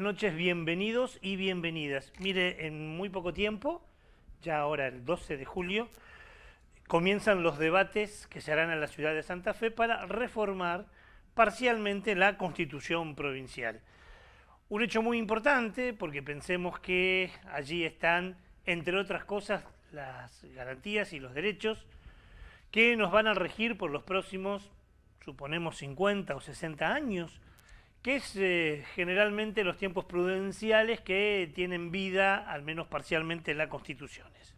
noches, bienvenidos y bienvenidas. Mire, en muy poco tiempo, ya ahora el 12 de julio, comienzan los debates que se harán en la ciudad de Santa Fe para reformar parcialmente la Constitución provincial. Un hecho muy importante porque pensemos que allí están, entre otras cosas, las garantías y los derechos que nos van a regir por los próximos, suponemos, 50 o 60 años, que es generalmente los tiempos prudenciales que tienen vida, al menos parcialmente, en las constituciones.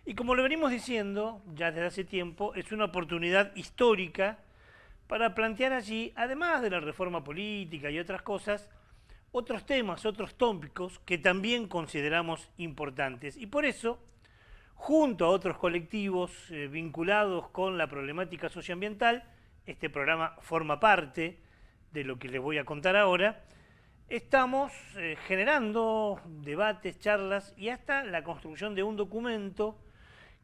Y como lo venimos diciendo ya desde hace tiempo, es una oportunidad histórica para plantear allí, además de la reforma política y otras cosas, otros temas, otros tópicos que también consideramos importantes. Y por eso, junto a otros colectivos vinculados con la problemática socioambiental, este programa forma parte de lo que les voy a contar ahora, estamos generando debates, charlas y hasta la construcción de un documento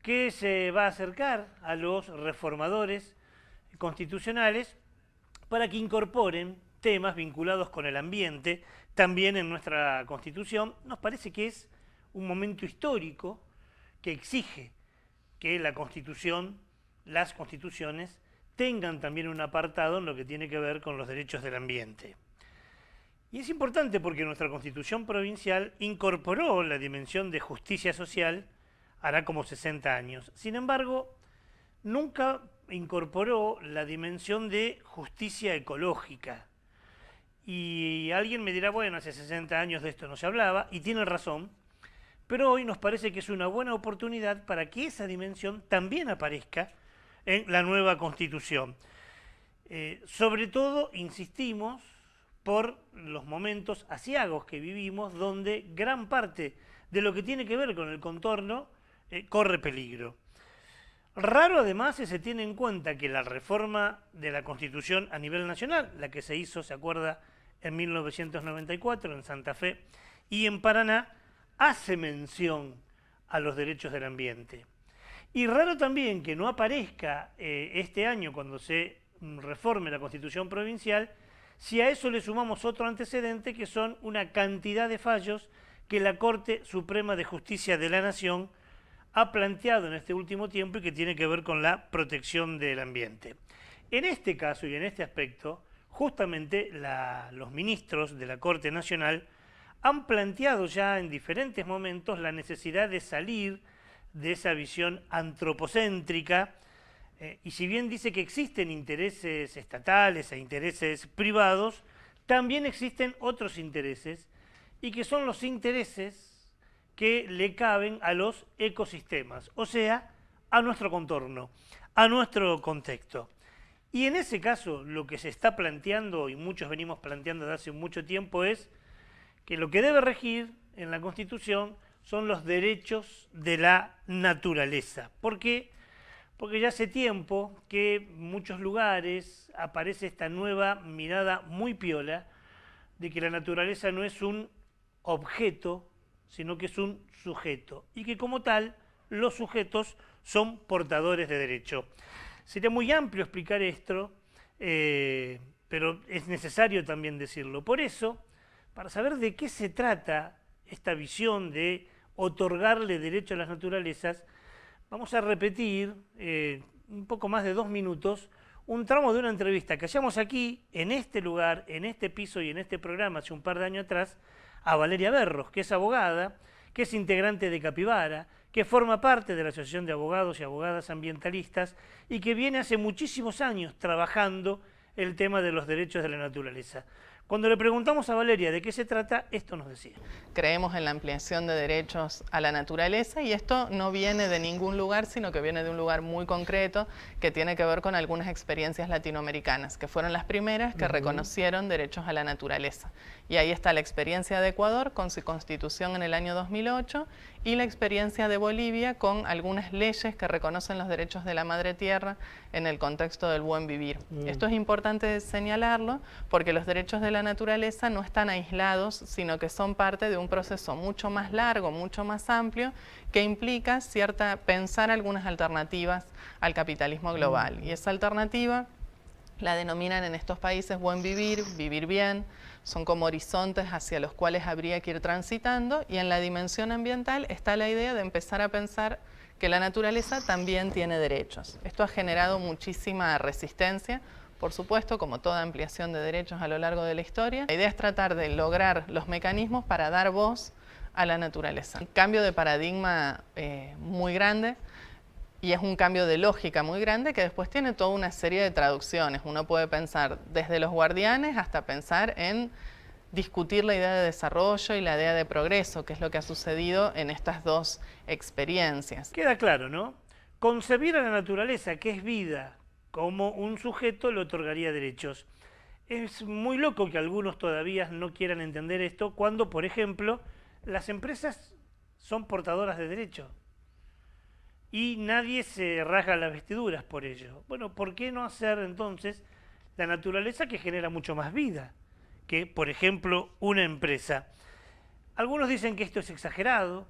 que se va a acercar a los reformadores constitucionales para que incorporen temas vinculados con el ambiente también en nuestra Constitución. Nos parece que es un momento histórico que exige que la Constitución, las constituciones, tengan también un apartado en lo que tiene que ver con los derechos del ambiente. Y es importante porque nuestra Constitución provincial incorporó la dimensión de justicia social hará como 60 años. Sin embargo, nunca incorporó la dimensión de justicia ecológica. Y alguien me dirá, bueno, hace 60 años de esto no se hablaba, y tiene razón, pero hoy nos parece que es una buena oportunidad para que esa dimensión también aparezca en la nueva Constitución. Sobre todo, insistimos, por los momentos aciagos que vivimos, donde gran parte de lo que tiene que ver con el contorno corre peligro. Raro además se tiene en cuenta que la reforma de la Constitución a nivel nacional, la que se hizo, se acuerda, en 1994 en Santa Fe y en Paraná, hace mención a los derechos del ambiente. Y raro también que no aparezca este año, cuando se reforme la Constitución provincial, si a eso le sumamos otro antecedente, que son una cantidad de fallos que la Corte Suprema de Justicia de la Nación ha planteado en este último tiempo y que tiene que ver con la protección del ambiente. En este caso y en este aspecto, justamente los ministros de la Corte Nacional han planteado ya en diferentes momentos la necesidad de salir de esa visión antropocéntrica, y si bien dice que existen intereses estatales e intereses privados, también existen otros intereses, y que son los intereses que le caben a los ecosistemas, o sea, a nuestro contorno, a nuestro contexto. Y en ese caso, lo que se está planteando, y muchos venimos planteando desde hace mucho tiempo, es que lo que debe regir en la Constitución son los derechos de la naturaleza. ¿Por qué? Porque ya hace tiempo que en muchos lugares aparece esta nueva mirada muy piola de que la naturaleza no es un objeto, sino que es un sujeto, y que como tal los sujetos son portadores de derecho. Sería muy amplio explicar esto, pero es necesario también decirlo. Por eso, para saber de qué se trata esta visión de otorgarle derecho a las naturalezas, vamos a repetir un poco más de 2 minutos un tramo de una entrevista que hacíamos aquí, en este lugar, en este piso y en este programa hace un par de años atrás, a Valeria Berros, que es abogada, que es integrante de Capibara, que forma parte de la Asociación de Abogados y Abogadas Ambientalistas y que viene hace muchísimos años trabajando el tema de los derechos de la naturaleza. Cuando le preguntamos a Valeria de qué se trata, esto nos decía. Creemos en la ampliación de derechos a la naturaleza y esto no viene de ningún lugar, sino que viene de un lugar muy concreto que tiene que ver con algunas experiencias latinoamericanas, que fueron las primeras que reconocieron derechos a la naturaleza. Y ahí está la experiencia de Ecuador con su constitución en el año 2008 y la experiencia de Bolivia con algunas leyes que reconocen los derechos de la madre tierra en el contexto del buen vivir. Esto es importante señalarlo porque los derechos de la naturaleza no están aislados, sino que son parte de un proceso mucho más largo, mucho más amplio, que implica pensar algunas alternativas al capitalismo global. Y esa alternativa La denominan en estos países buen vivir, vivir bien, son como horizontes hacia los cuales habría que ir transitando, y en la dimensión ambiental está la idea de empezar a pensar que la naturaleza también tiene derechos. Esto ha generado muchísima resistencia, por supuesto, como toda ampliación de derechos a lo largo de la historia. La idea es tratar de lograr los mecanismos para dar voz a la naturaleza. Un cambio de paradigma muy grande, y es un cambio de lógica muy grande que después tiene toda una serie de traducciones. Uno puede pensar desde los guardianes hasta pensar en discutir la idea de desarrollo y la idea de progreso, que es lo que ha sucedido en estas dos experiencias. Queda claro, ¿no? Concebir a la naturaleza, que es vida, como un sujeto le otorgaría derechos. Es muy loco que algunos todavía no quieran entender esto cuando, por ejemplo, las empresas son portadoras de derechos. Y nadie se rasga las vestiduras por ello. Bueno, ¿por qué no hacer entonces la naturaleza que genera mucho más vida que, por ejemplo, una empresa? Algunos dicen que esto es exagerado,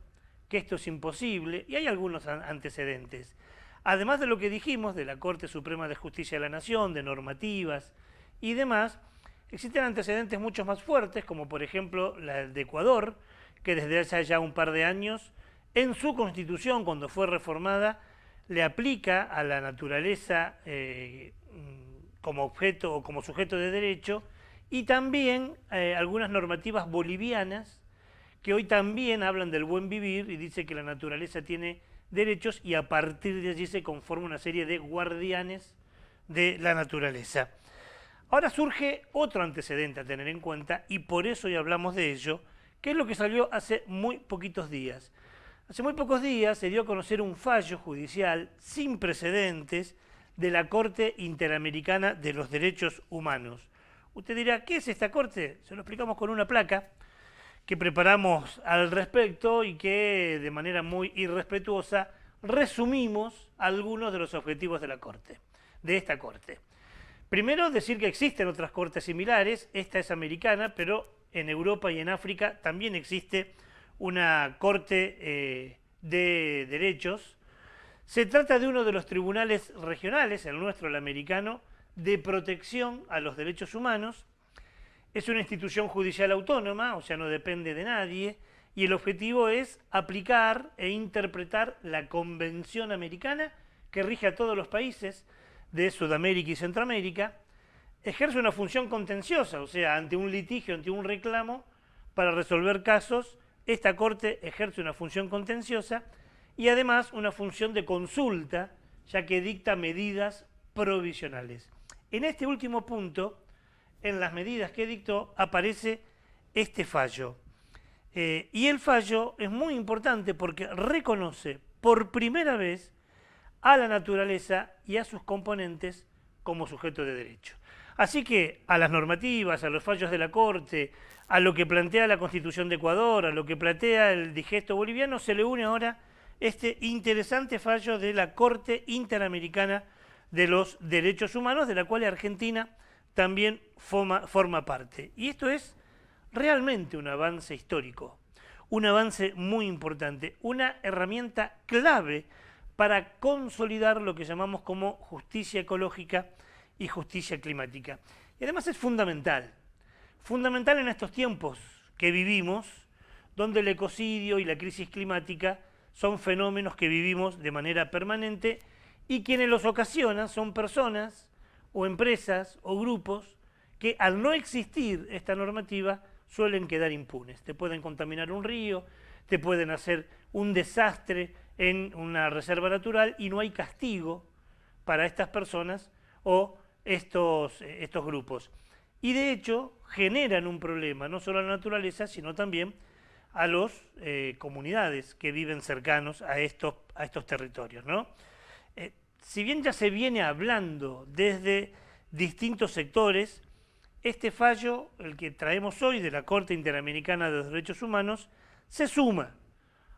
que esto es imposible, y hay algunos antecedentes. Además de lo que dijimos de la Corte Suprema de Justicia de la Nación, de normativas y demás, existen antecedentes mucho más fuertes, como por ejemplo la de Ecuador, que desde hace ya un par de años en su constitución, cuando fue reformada, le aplica a la naturaleza como objeto o como sujeto de derecho, y también algunas normativas bolivianas que hoy también hablan del buen vivir y dice que la naturaleza tiene derechos, y a partir de allí se conforma una serie de guardianes de la naturaleza. Ahora surge otro antecedente a tener en cuenta, y por eso hoy hablamos de ello, que es lo que salió hace muy poquitos días. Hace muy pocos días se dio a conocer un fallo judicial sin precedentes de la Corte Interamericana de los Derechos Humanos. Usted dirá, ¿qué es esta corte? Se lo explicamos con una placa que preparamos al respecto y que de manera muy irrespetuosa resumimos algunos de los objetivos de la corte, de esta corte. Primero, decir que existen otras cortes similares. Esta es americana, pero en Europa y en África también existe una corte de derechos. Se trata de uno de los tribunales regionales, el nuestro, el americano, de protección a los derechos humanos. Es una institución judicial autónoma, o sea, no depende de nadie, y el objetivo es aplicar e interpretar la Convención Americana que rige a todos los países de Sudamérica y Centroamérica. Ejerce una función contenciosa, o sea, ante un litigio, ante un reclamo, para resolver casos. Esta Corte ejerce una función contenciosa y además una función de consulta, ya que dicta medidas provisionales. En este último punto, en las medidas que dictó, aparece este fallo. Y el fallo es muy importante porque reconoce por primera vez a la naturaleza y a sus componentes como sujeto de derecho. Así que a las normativas, a los fallos de la Corte, a lo que plantea la Constitución de Ecuador, a lo que plantea el digesto boliviano, se le une ahora este interesante fallo de la Corte Interamericana de los Derechos Humanos, de la cual Argentina también forma parte. Y esto es realmente un avance histórico, un avance muy importante, una herramienta clave para consolidar lo que llamamos como justicia ecológica y justicia climática. Y además es fundamental en estos tiempos que vivimos, donde el ecocidio y la crisis climática son fenómenos que vivimos de manera permanente, y quienes los ocasionan son personas o empresas o grupos que, al no existir esta normativa, suelen quedar impunes. Te pueden contaminar un río, te pueden hacer un desastre en una reserva natural y no hay castigo para estas personas o estos grupos. Y de hecho generan un problema no solo a la naturaleza, sino también a las comunidades que viven cercanos a estos territorios, ¿no? Si bien ya se viene hablando desde distintos sectores, este fallo, el que traemos hoy de la Corte Interamericana de los Derechos Humanos, se suma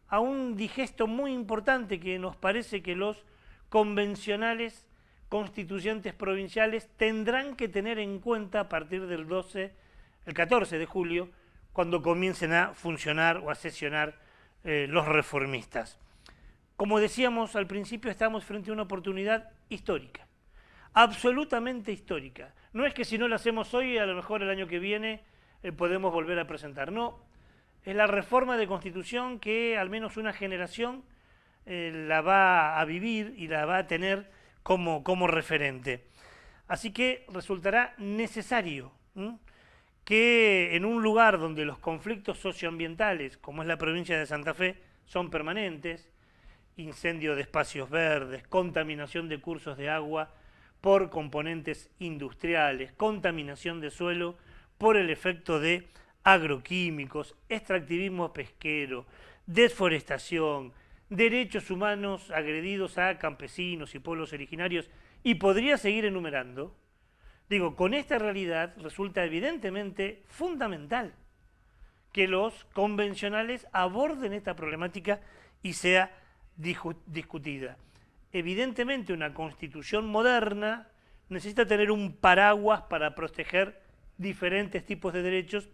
a un digesto muy importante que nos parece que los convencionales constituyentes provinciales tendrán que tener en cuenta a partir del 14 de julio, cuando comiencen a funcionar o a sesionar los reformistas. Como decíamos al principio, estamos frente a una oportunidad histórica. absolutamente histórica. No es que si no la hacemos hoy, a lo mejor el año que viene podemos volver a presentar. No, es la reforma de Constitución que al menos una generación la va a vivir y la va a tener como referente. Así que resultará necesario que en un lugar donde los conflictos socioambientales, como es la provincia de Santa Fe, son permanentes, incendio de espacios verdes, contaminación de cursos de agua por componentes industriales, contaminación de suelo por el efecto de agroquímicos, extractivismo pesquero, desforestación, derechos humanos agredidos a campesinos y pueblos originarios, y podría seguir enumerando. Digo, con esta realidad resulta evidentemente fundamental que los convencionales aborden esta problemática y sea discutida. Evidentemente una constitución moderna necesita tener un paraguas para proteger diferentes tipos de derechos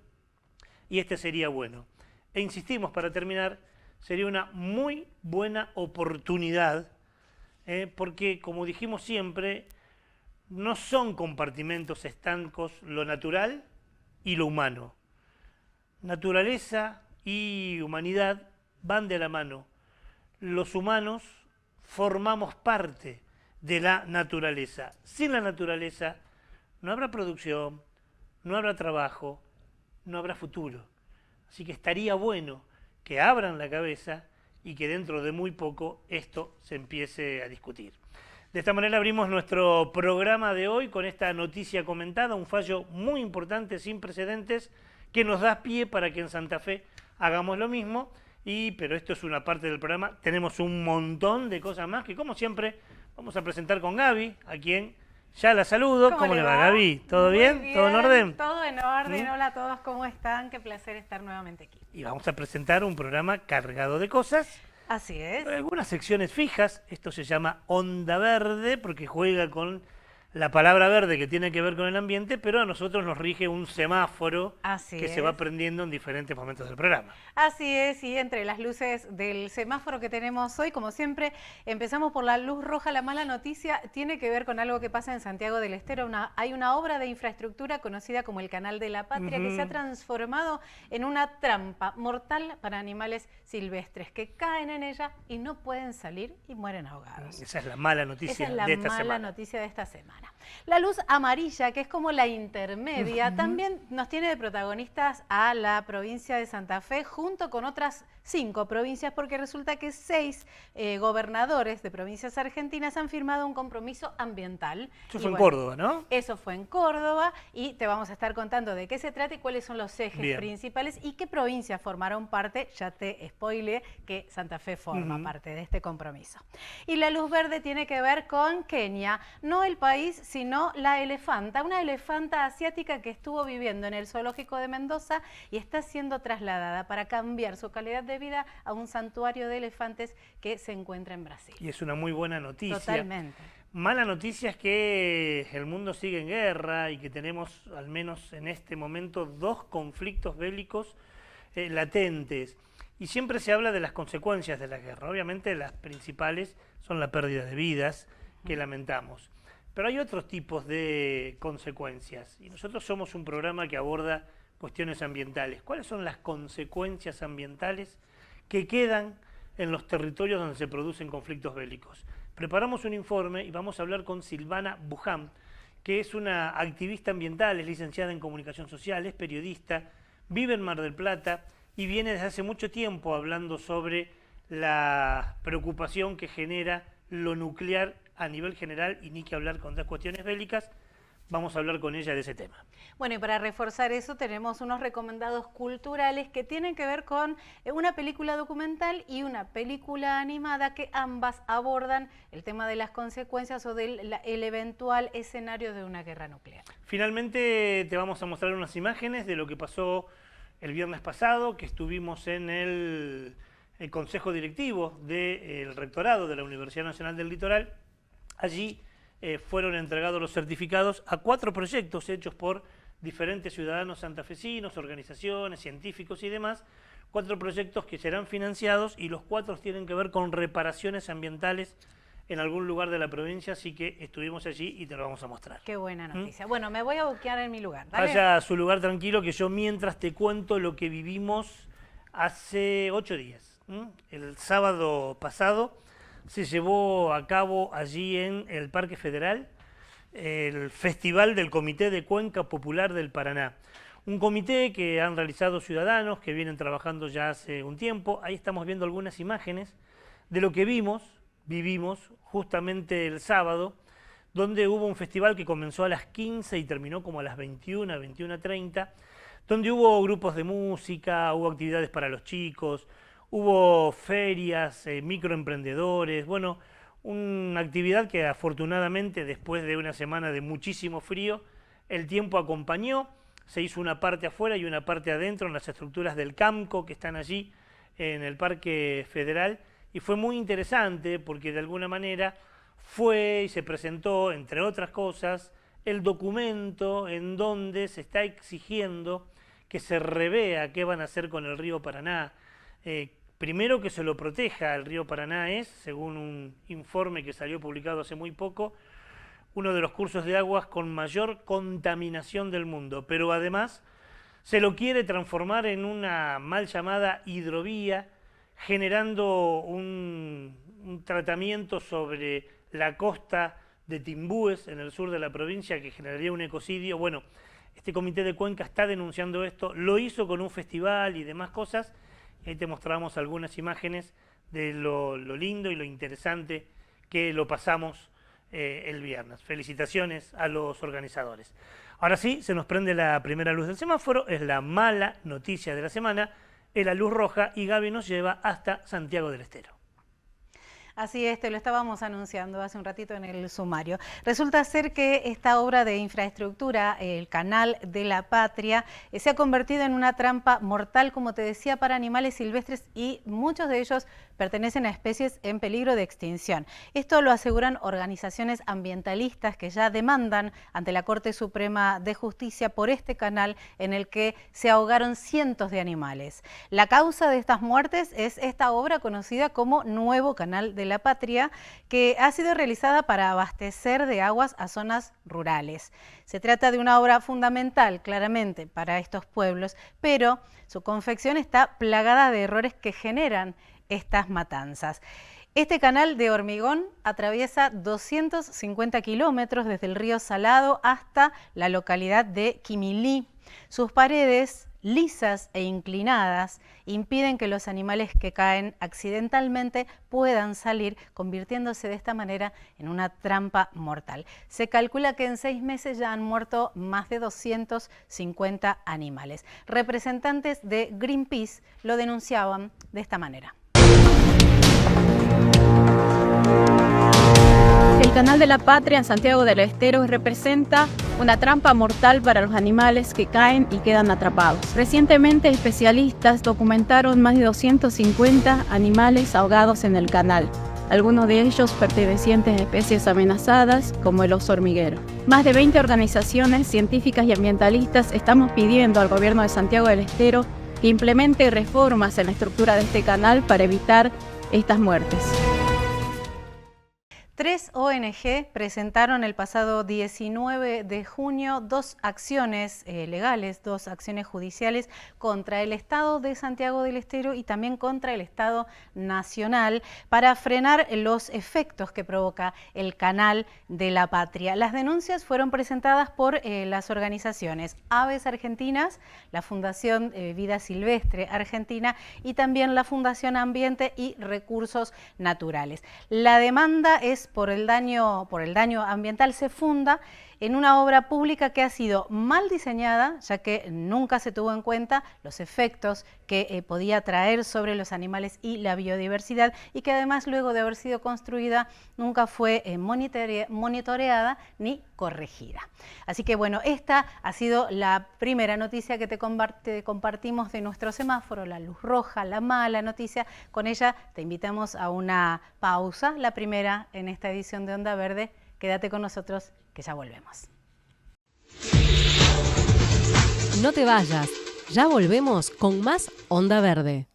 y este sería bueno. E insistimos, para terminar, sería una muy buena oportunidad porque, como dijimos siempre, no son compartimentos estancos lo natural y lo humano. Naturaleza y humanidad van de la mano. Los humanos formamos parte de la naturaleza. Sin la naturaleza no habrá producción, no habrá trabajo, no habrá futuro. Así que estaría bueno que abran la cabeza y que dentro de muy poco esto se empiece a discutir. De esta manera abrimos nuestro programa de hoy con esta noticia comentada, un fallo muy importante, sin precedentes, que nos da pie para que en Santa Fe hagamos lo mismo, pero esto es una parte del programa, tenemos un montón de cosas más que como siempre vamos a presentar con Gaby, a quien ya la saludo. ¿Cómo le va, Gaby? ¿Todo bien? ¿Todo en orden? Todo en orden. Hola a todos, ¿cómo están? Qué placer estar nuevamente aquí. Y vamos a presentar un programa cargado de cosas. Así es. Algunas secciones fijas, esto se llama Onda Verde porque juega con la palabra verde que tiene que ver con el ambiente, pero a nosotros nos rige un semáforo se va prendiendo en diferentes momentos del programa. Así es, y entre las luces del semáforo que tenemos hoy, como siempre, empezamos por la luz roja. La mala noticia tiene que ver con algo que pasa en Santiago del Estero. Hay una obra de infraestructura conocida como el Canal de la Patria que se ha transformado en una trampa mortal para animales silvestres que caen en ella y no pueden salir y mueren ahogados. Esa es la mala noticia de esta semana. Esa es la mala noticia de esta semana. La luz amarilla, que es como la intermedia, también nos tiene de protagonistas a la provincia de Santa Fe junto con otras 5 provincias, porque resulta que 6 gobernadores de provincias argentinas han firmado un compromiso ambiental. Eso fue en Córdoba, ¿no? Eso fue en Córdoba y te vamos a estar contando de qué se trata y cuáles son los ejes principales y qué provincias formaron parte. Ya te spoileé que Santa Fe forma parte de este compromiso. Y la luz verde tiene que ver con Kenia, no el país, sino la elefanta, una elefanta asiática que estuvo viviendo en el zoológico de Mendoza y está siendo trasladada para cambiar su calidad de vida a un santuario de elefantes que se encuentra en Brasil. Y es una muy buena noticia. Totalmente. Mala noticia es que el mundo sigue en guerra y que tenemos, al menos en este momento, 2 conflictos bélicos latentes. Y siempre se habla de las consecuencias de la guerra. Obviamente las principales son la pérdida de vidas, que lamentamos. Pero hay otros tipos de consecuencias. Y nosotros somos un programa que aborda cuestiones ambientales. ¿Cuáles son las consecuencias ambientales que quedan en los territorios donde se producen conflictos bélicos? Preparamos un informe y vamos a hablar con Silvana Buján, que es una activista ambiental, es licenciada en comunicación social, es periodista, vive en Mar del Plata y viene desde hace mucho tiempo hablando sobre la preocupación que genera lo nuclear a nivel general y ni que hablar con 2 cuestiones bélicas. Vamos a hablar con ella de ese tema. Bueno, y para reforzar eso tenemos unos recomendados culturales que tienen que ver con una película documental y una película animada que ambas abordan el tema de las consecuencias o del eventual escenario de una guerra nuclear. Finalmente te vamos a mostrar unas imágenes de lo que pasó el viernes pasado, que estuvimos en el Consejo Directivo del Rectorado de la Universidad Nacional del Litoral. Allí fueron entregados los certificados a 4 proyectos hechos por diferentes ciudadanos santafesinos, organizaciones, científicos y demás. 4 proyectos que serán financiados y los 4 tienen que ver con reparaciones ambientales en algún lugar de la provincia, así que estuvimos allí y te lo vamos a mostrar. Qué buena noticia. Bueno, me voy a buquear en mi lugar. ¿Dale? Vaya a su lugar tranquilo, que yo mientras te cuento lo que vivimos hace 8 días. El sábado pasado se llevó a cabo allí en el Parque Federal el Festival del Comité de Cuenca Popular del Paraná. Un comité que han realizado ciudadanos que vienen trabajando ya hace un tiempo. Ahí estamos viendo algunas imágenes de lo que vivimos justamente el sábado, donde hubo un festival que comenzó a las 15 y terminó como a las 21, 21:30, donde hubo grupos de música, hubo actividades para los chicos, hubo ferias, microemprendedores, bueno, una actividad que afortunadamente después de una semana de muchísimo frío, el tiempo acompañó, se hizo una parte afuera y una parte adentro en las estructuras del CAMCO que están allí en el Parque Federal, y fue muy interesante porque de alguna manera fue y se presentó, entre otras cosas, el documento en donde se está exigiendo que se revea qué van a hacer con el río Paraná. Primero, que se lo proteja. El río Paraná es, según un informe que salió publicado hace muy poco, uno de los cursos de aguas con mayor contaminación del mundo, pero además se lo quiere transformar en una mal llamada hidrovía, generando un tratamiento sobre la costa de Timbúes, en el sur de la provincia, que generaría un ecocidio. Bueno, este comité de Cuenca está denunciando esto, lo hizo con un festival y demás cosas. Ahí te mostramos algunas imágenes de lo lindo y lo interesante que lo pasamos el viernes. Felicitaciones a los organizadores. Ahora sí, se nos prende la primera luz del semáforo, es la mala noticia de la semana, es la luz roja y Gaby nos lleva hasta Santiago del Estero. Así es, te lo estábamos anunciando hace un ratito en el sumario. Resulta ser que esta obra de infraestructura, el Canal de la Patria, se ha convertido en una trampa mortal, como te decía, para animales silvestres, y muchos de ellos pertenecen a especies en peligro de extinción. Esto lo aseguran organizaciones ambientalistas que ya demandan ante la Corte Suprema de Justicia por este canal en el que se ahogaron cientos de animales. La causa de estas muertes es esta obra conocida como Nuevo Canal de la Patria, que ha sido realizada para abastecer de aguas a zonas rurales. Se trata de una obra fundamental, claramente, para estos pueblos, pero su confección está plagada de errores que generan estas matanzas. Este canal de hormigón atraviesa 250 kilómetros desde el río Salado hasta la localidad de Quimilí. Sus paredes, lisas e inclinadas, impiden que los animales que caen accidentalmente puedan salir, convirtiéndose de esta manera en una trampa mortal. Se calcula que en 6 meses ya han muerto más de 250 animales. Representantes de Greenpeace lo denunciaban de esta manera. El Canal de la Patria en Santiago del Estero representa una trampa mortal para los animales que caen y quedan atrapados. Recientemente, especialistas documentaron más de 250 animales ahogados en el canal, algunos de ellos pertenecientes a especies amenazadas como el oso hormiguero. Más de 20 organizaciones científicas y ambientalistas estamos pidiendo al gobierno de Santiago del Estero que implemente reformas en la estructura de este canal para evitar estas muertes. 3 ONG presentaron el pasado 19 de junio 2 acciones legales, 2 acciones judiciales contra el Estado de Santiago del Estero y también contra el Estado Nacional para frenar los efectos que provoca el Canal de la Patria. Las denuncias fueron presentadas por las organizaciones Aves Argentinas, la Fundación Vida Silvestre Argentina y también la Fundación Ambiente y Recursos Naturales. La demanda es por el daño ambiental, se funda en una obra pública que ha sido mal diseñada, ya que nunca se tuvo en cuenta los efectos que podía traer sobre los animales y la biodiversidad, y que además, luego de haber sido construida, nunca fue monitoreada ni corregida. Así que bueno, esta ha sido la primera noticia que te compartimos de nuestro semáforo, la luz roja, la mala noticia. Con ella te invitamos a una pausa, la primera en esta edición de Onda Verde. Quédate con nosotros, que ya volvemos. No te vayas, ya volvemos con más Onda Verde.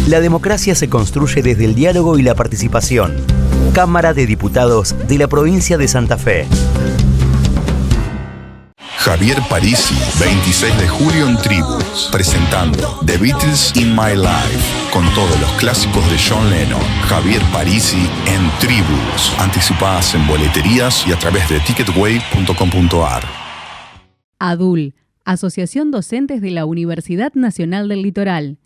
La democracia se construye desde el diálogo y la participación. Cámara de Diputados de la provincia de Santa Fe. Javier Parisi, 26 de julio en Tribus, presentando The Beatles in My Life, con todos los clásicos de John Lennon. Javier Parisi en Tribus, anticipadas en boleterías y a través de ticketway.com.ar. ADUL, Asociación Docentes de la Universidad Nacional del Litoral.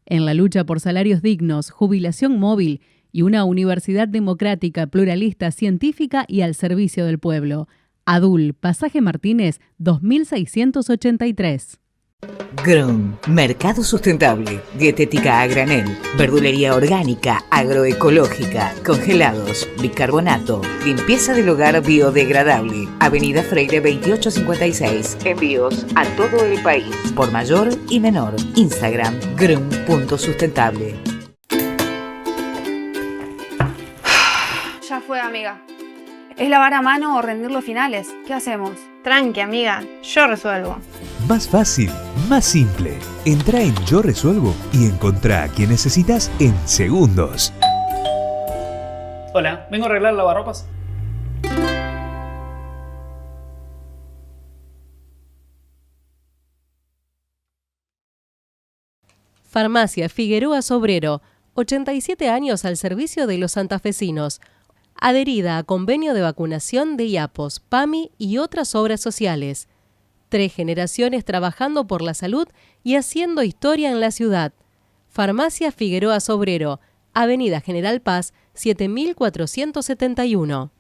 En la lucha por salarios dignos, jubilación móvil y una universidad democrática, pluralista, científica y al servicio del pueblo. ADUL, Pasaje Martínez, 2683. GRON, Mercado Sustentable, Dietética a granel, Verdulería orgánica, agroecológica, congelados, bicarbonato, limpieza del hogar biodegradable, Avenida Freire 2856, envíos a todo el país, por mayor y menor, Instagram, gron.sustentable. Ya fue, amiga. ¿Es lavar a mano o rendir los finales? ¿Qué hacemos? Tranqui, amiga, yo resuelvo. Más fácil, más simple. Entrá en Yo Resuelvo y encontrá a quien necesitas en segundos. Hola, vengo a arreglar lavarropas. Farmacia Figueroa Sobrero, 87 años al servicio de los santafesinos. Adherida a convenio de vacunación de IAPOS, PAMI y otras obras sociales. 3 generaciones trabajando por la salud y haciendo historia en la ciudad. Farmacia Figueroa Sobrero, Avenida General Paz, 7471.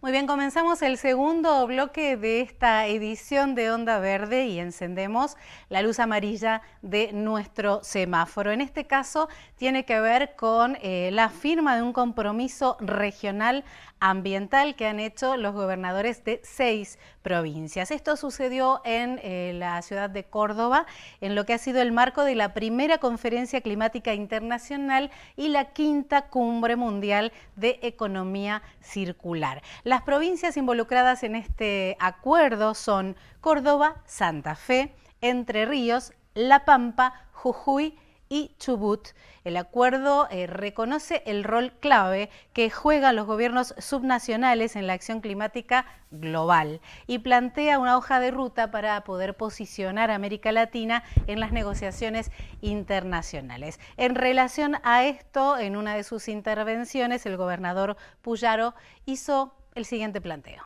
Muy bien, comenzamos el segundo bloque de esta edición de Onda Verde y encendemos la luz amarilla de nuestro semáforo. En este caso tiene que ver con la firma de un compromiso regional ambiental que han hecho los gobernadores de 6 provincias. Esto sucedió en la ciudad de Córdoba, en lo que ha sido el marco de la primera Conferencia Climática Internacional y la 5ª Cumbre Mundial de Economía Circular. Las provincias involucradas en este acuerdo son Córdoba, Santa Fe, Entre Ríos, La Pampa, Jujuy y Chubut. El acuerdo reconoce el rol clave que juegan los gobiernos subnacionales en la acción climática global y plantea una hoja de ruta para poder posicionar a América Latina en las negociaciones internacionales. En relación a esto, en una de sus intervenciones, el gobernador Puyaro hizo el siguiente planteo.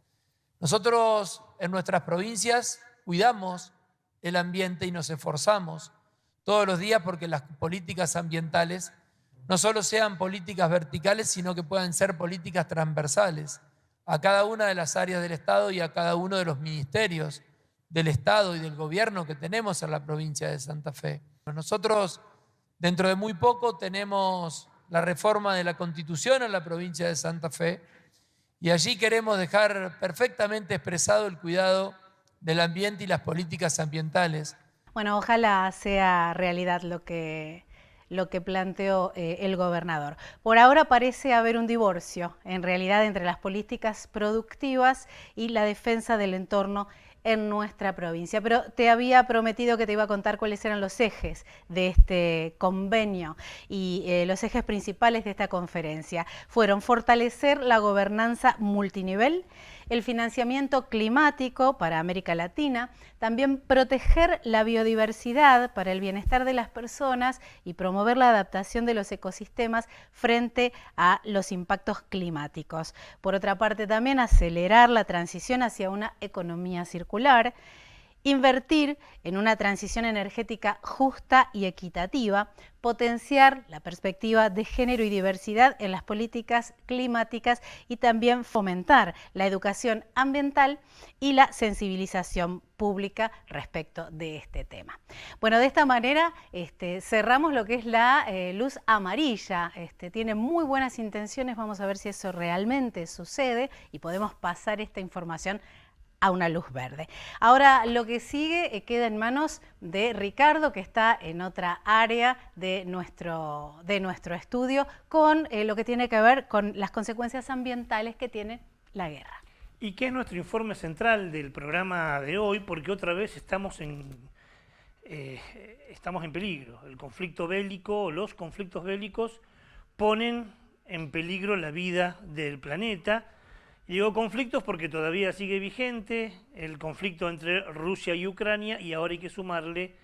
Nosotros en nuestras provincias cuidamos el ambiente y nos esforzamos todos los días porque las políticas ambientales no solo sean políticas verticales, sino que puedan ser políticas transversales a cada una de las áreas del Estado y a cada uno de los ministerios del Estado y del gobierno que tenemos en la provincia de Santa Fe. Nosotros dentro de muy poco tenemos la reforma de la Constitución en la provincia de Santa Fe y allí queremos dejar perfectamente expresado el cuidado del ambiente y las políticas ambientales. Bueno, ojalá sea realidad lo que planteó el gobernador. Por ahora parece haber un divorcio, en realidad, entre las políticas productivas y la defensa del entorno en nuestra provincia. Pero te había prometido que te iba a contar cuáles eran los ejes de este convenio y los ejes principales de esta conferencia. Fueron fortalecer la gobernanza multinivel, el financiamiento climático para América Latina, también proteger la biodiversidad para el bienestar de las personas y promover la adaptación de los ecosistemas frente a los impactos climáticos. Por otra parte, también acelerar la transición hacia una economía circular, invertir en una transición energética justa y equitativa, potenciar la perspectiva de género y diversidad en las políticas climáticas y también fomentar la educación ambiental y la sensibilización pública respecto de este tema. Bueno, de esta manera cerramos lo que es la luz amarilla. Tiene muy buenas intenciones, vamos a ver si eso realmente sucede y podemos pasar esta información a una luz verde. Ahora lo que sigue queda en manos de Ricardo, que está en otra área de nuestro estudio con lo que tiene que ver con las consecuencias ambientales que tiene la guerra. Y que es nuestro informe central del programa de hoy, porque otra vez estamos en estamos en peligro. El conflicto bélico o los conflictos bélicos ponen en peligro la vida del planeta. Y digo conflictos porque todavía sigue vigente el conflicto entre Rusia y Ucrania, y ahora hay que sumarle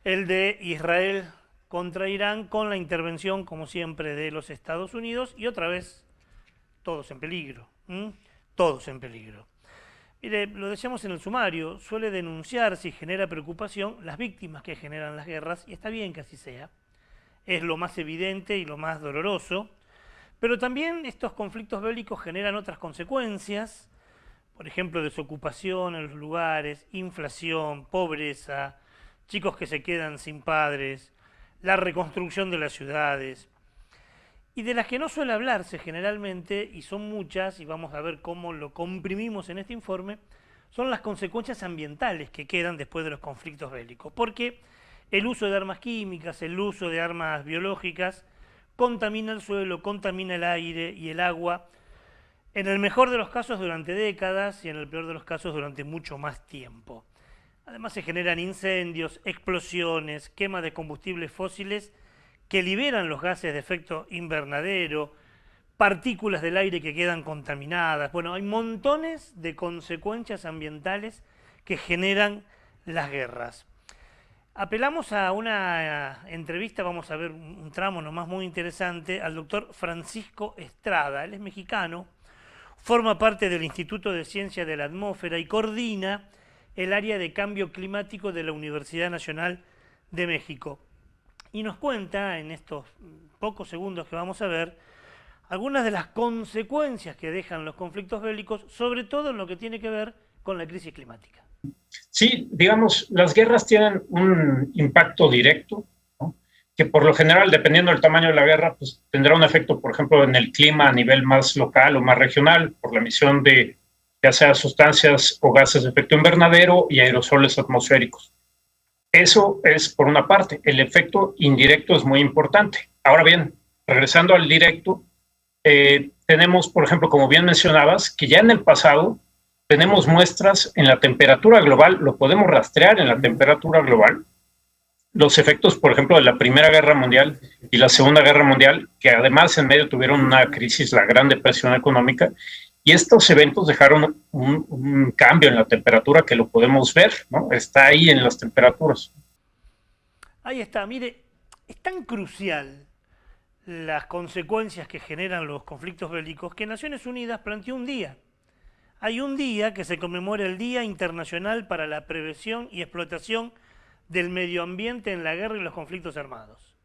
el de Israel contra Irán, con la intervención, como siempre, de los Estados Unidos, y otra vez todos en peligro. Todos en peligro. Mire, lo decíamos en el sumario, suele denunciarse y genera preocupación las víctimas que generan las guerras, y está bien que así sea. Es lo más evidente y lo más doloroso. Pero también estos conflictos bélicos generan otras consecuencias, por ejemplo, desocupación en los lugares, inflación, pobreza, chicos que se quedan sin padres, la reconstrucción de las ciudades, y de las que no suele hablarse generalmente, y son muchas, y vamos a ver cómo lo comprimimos en este informe, son las consecuencias ambientales que quedan después de los conflictos bélicos, porque el uso de armas químicas, el uso de armas biológicas, contamina el suelo, contamina el aire y el agua, en el mejor de los casos durante décadas y en el peor de los casos durante mucho más tiempo. Además se generan incendios, explosiones, quema de combustibles fósiles que liberan los gases de efecto invernadero, partículas del aire que quedan contaminadas. Bueno, hay montones de consecuencias ambientales que generan las guerras. Apelamos a una entrevista, vamos a ver un tramo nomás muy interesante, al doctor Francisco Estrada. Él es mexicano, forma parte del Instituto de Ciencia de la Atmósfera y coordina el área de cambio climático de la Universidad Nacional de México. Y nos cuenta, en estos pocos segundos que vamos a ver, algunas de las consecuencias que dejan los conflictos bélicos, sobre todo en lo que tiene que ver con la crisis climática. Sí, digamos, las guerras tienen un impacto directo, ¿no? Que por lo general, dependiendo del tamaño de la guerra, pues tendrá un efecto, por ejemplo, en el clima a nivel más local o más regional, por la emisión de ya sea sustancias o gases de efecto invernadero y aerosoles atmosféricos. Eso es por una parte. El efecto indirecto es muy importante. Ahora bien, regresando al directo, tenemos, por ejemplo, como bien mencionabas, que ya en el pasado tenemos muestras en la temperatura global, lo podemos rastrear en la temperatura global, los efectos, por ejemplo, de la Primera Guerra Mundial y la Segunda Guerra Mundial, que además en medio tuvieron una crisis, la Gran Depresión económica, y estos eventos dejaron un cambio en la temperatura que lo podemos ver, ¿no? Está ahí en las temperaturas. Ahí está, mire, es tan crucial las consecuencias que generan los conflictos bélicos que Naciones Unidas planteó un día. Hay un día que se conmemora el Día Internacional para la Prevención y Explotación del Medio Ambiente en la Guerra y los Conflictos Armados.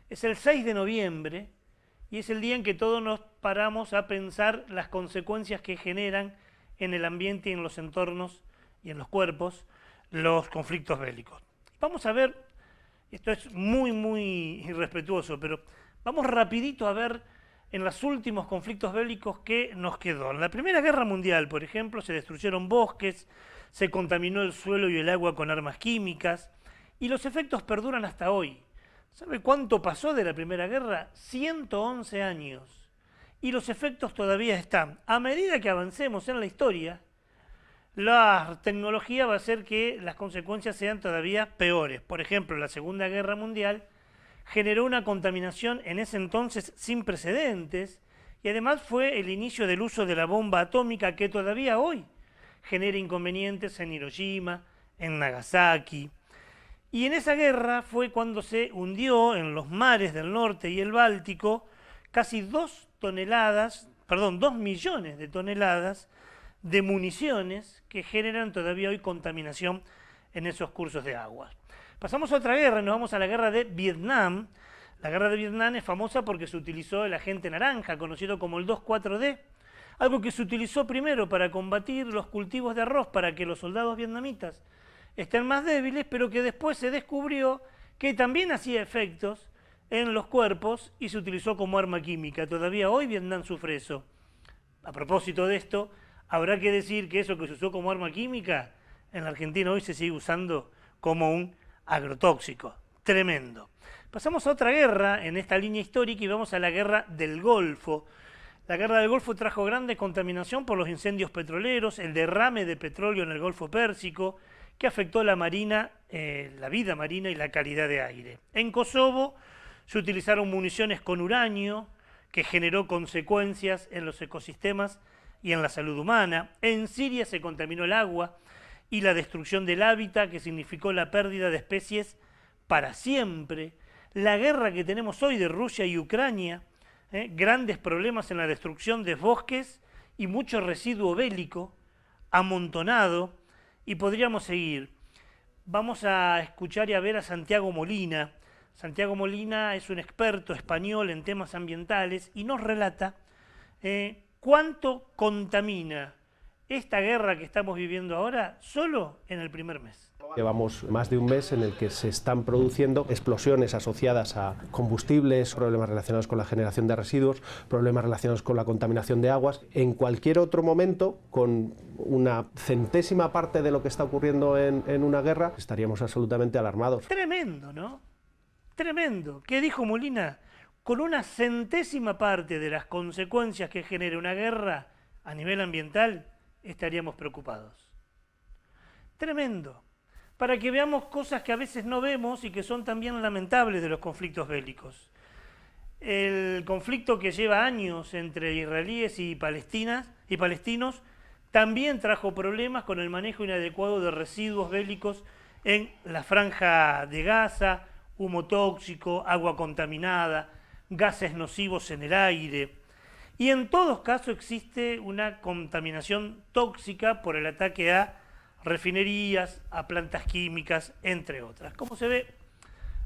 Es el 6 de noviembre y es el día en que todos nos paramos a pensar las consecuencias que generan en el ambiente y en los entornos y en los cuerpos los conflictos bélicos. Vamos a ver, esto es muy irrespetuoso, pero vamos rapidito a ver en los últimos conflictos bélicos que nos quedó. En la Primera Guerra Mundial, por ejemplo, se destruyeron bosques, se contaminó el suelo y el agua con armas químicas, y los efectos perduran hasta hoy. ¿Sabe cuánto pasó de la Primera Guerra? 111 años. Y los efectos todavía están. A medida que avancemos en la historia, la tecnología va a hacer que las consecuencias sean todavía peores. Por ejemplo, la Segunda Guerra Mundial generó una contaminación en ese entonces sin precedentes, y además fue el inicio del uso de la bomba atómica que todavía hoy genera inconvenientes en Hiroshima, en Nagasaki. Y en esa guerra fue cuando se hundió en los mares del norte y el Báltico casi 2 millones de toneladas de municiones que generan todavía hoy contaminación en esos cursos de aguas. Pasamos a otra guerra, nos vamos a la guerra de Vietnam. La guerra de Vietnam es famosa porque se utilizó el agente naranja, conocido como el 2,4-D, algo que se utilizó primero para combatir los cultivos de arroz para que los soldados vietnamitas estén más débiles, pero que después se descubrió que también hacía efectos en los cuerpos y se utilizó como arma química. Todavía hoy Vietnam sufre eso. A propósito de esto, habrá que decir que eso que se usó como arma química, en la Argentina hoy se sigue usando como un agrotóxico. Tremendo. Pasamos a otra guerra en esta línea histórica y vamos a la guerra del Golfo. La guerra del Golfo trajo grande contaminación por los incendios petroleros, el derrame de petróleo en el Golfo Pérsico, que afectó la marina, la vida marina y la calidad de aire. En Kosovo se utilizaron municiones con uranio, que generó consecuencias en los ecosistemas y en la salud humana. En Siria se contaminó el agua y la destrucción del hábitat, que significó la pérdida de especies para siempre. La guerra que tenemos hoy de Rusia y Ucrania, grandes problemas en la destrucción de bosques y mucho residuo bélico amontonado, y podríamos seguir. Vamos a escuchar y a ver a Santiago Molina. Santiago Molina es un experto español en temas ambientales y nos relata cuánto contamina esta guerra que estamos viviendo ahora solo en el primer mes. Llevamos más de un mes en el que se están produciendo explosiones asociadas a combustibles, problemas relacionados con la generación de residuos, problemas relacionados con la contaminación de aguas. En cualquier otro momento, con una centésima parte de lo que está ocurriendo en una guerra, estaríamos absolutamente alarmados. Tremendo, ¿no? Tremendo. ¿Qué dijo Molina? Con una centésima parte de las consecuencias que genere una guerra a nivel ambiental, estaríamos preocupados. Tremendo. Para que veamos cosas que a veces no vemos y que son también lamentables de los conflictos bélicos. El conflicto que lleva años entre israelíes y palestinos también trajo problemas con el manejo inadecuado de residuos bélicos en la franja de Gaza, humo tóxico, agua contaminada, gases nocivos en el aire. Y en todos casos existe una contaminación tóxica por el ataque a refinerías, a plantas químicas, entre otras. Como se ve,